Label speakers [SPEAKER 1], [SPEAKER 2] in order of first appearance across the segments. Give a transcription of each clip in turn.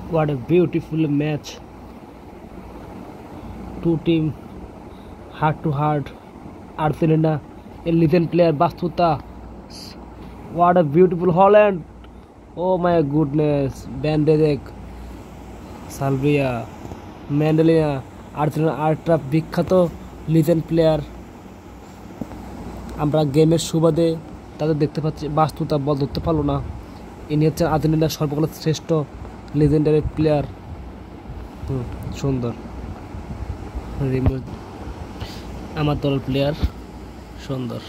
[SPEAKER 1] What a beautiful match. Two team heart to heart. Argentina, a legend player Bastuta. What a beautiful Holland. Oh my goodness. Van de Beek, Salvia, Mendelina, Argentina আরেকটা বিখ্যাত legend player. আমরা গেমের সুবাদে তাদের দেখতে পাচ্ছি, বাস্তুতা বল ধরতে পারলো না। ইনি হচ্ছেন আর্জেন্টিনার সর্বকালের শ্রেষ্ঠ লিজেন্ডারি প্লেয়ার। সুন্দর আমার দলের প্লেয়ার সুন্দর।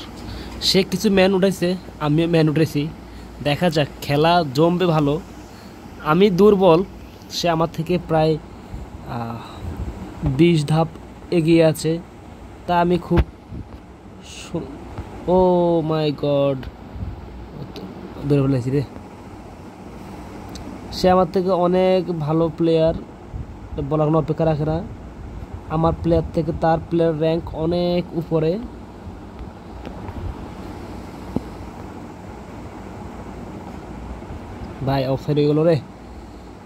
[SPEAKER 1] সে কিছু ম্যান উঠাইছে, আমিও ম্যান উঠেছি। দেখা যাক, খেলা জমবে ভালো। আমি দুর্বল, সে আমার থেকে প্রায় 20 ধাপ এগিয়ে আছে। তা আমি খুব ও মাই গড ধরে ফেলেছি রে। সে আমার থেকে অনেক ভালো প্লেয়ার, বলার কোনো অপেক্ষা রাখে না। আমার প্লেয়ার থেকে তার প্লেয়ার র্যাঙ্ক অনেক উপরে। ভাই অফসাইড হয়ে গেল রে।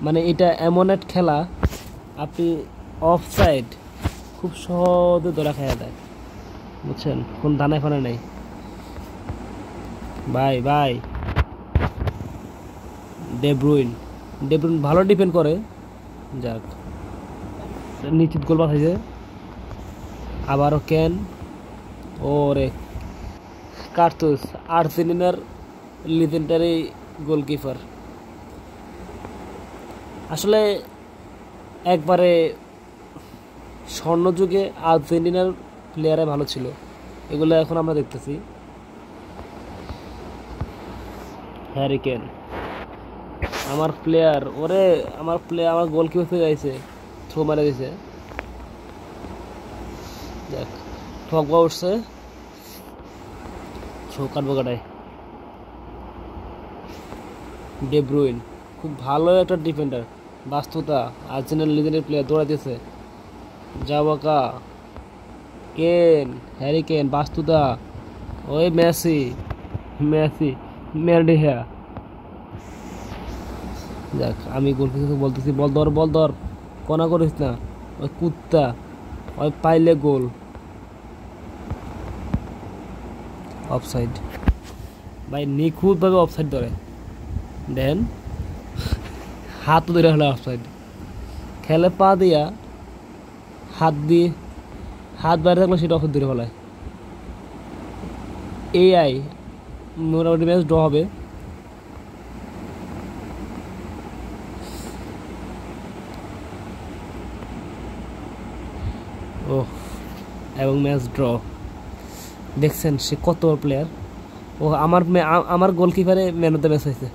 [SPEAKER 1] মানে এটা এমন এক খেলা, আপনি অফসাইড খুব সহজে ধরা খাইয়া দেয়, বুঝছেন? কোন দানায় ফানা নেই ভাই। ভাই ডে ব্রুইন ভালো ডিফেন্ড করে। যাক, নিশ্চিত গোল পাঠাইছে। আবারও কেন ওরে কার্তুস, আর্জেন্টিনার লিজেন্ডারি গোলকিপার। আসলে একবারে স্বর্ণযুগে আর্জেন্টিনার প্লেয়ারে ভালো ছিল, এগুলো এখন আমরা দেখতেছি। হ্যারি কেন আমার প্লেয়ার, ওরে আমার প্লেয়ার, আমার গোলকিপার হয়ে যাইছে, থ্রো মারে দিছে। দেখ ঠকবা উঠছে, থ্রো কাটবো কাটায়। ডে ব্রুইন খুব ভালো একটা ডিফেন্ডার, বাস্তুতা আর্জেন্টিনার লিজেন্ডারি প্লেয়ার দৌড়া দিয়েছে। জাবাকা, কেন, হ্যারি কেন, বাস্তুতা, ওই মেসি মেরডিহা। যাক, আমি গোলকিপারকে বলতেছি বল ধর, কোনা করিস না, ওই কুত্তা, ওই পাইলে গোল। অফসাইড ভাই, নিখুঁতভাবে অফসাইড ধরে দেন, হাত ধরে হলো অফসাইড। খেলে পা দিয়া, হাত বাইরে থাকলে সেটা অফসাইড ধরে ফেলায়। এআই মোটামুটি ম্যাচ ড্র হবে। ও এবং ম্যাচ ড্র। দেখছেন সে কত প্লেয়ার। ও আমার গোলকিপারে ম্যান অফ দ্য ম্যাচ হয়েছে।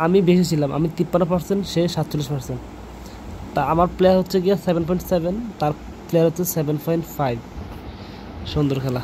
[SPEAKER 1] আমি বেশি ছিলাম, আমি 53%, সে 47%। তা আমার প্লেয়ার হচ্ছে গিয়া 7.7, তার প্লেয়ার হচ্ছে 7.5। সুন্দর খেলা।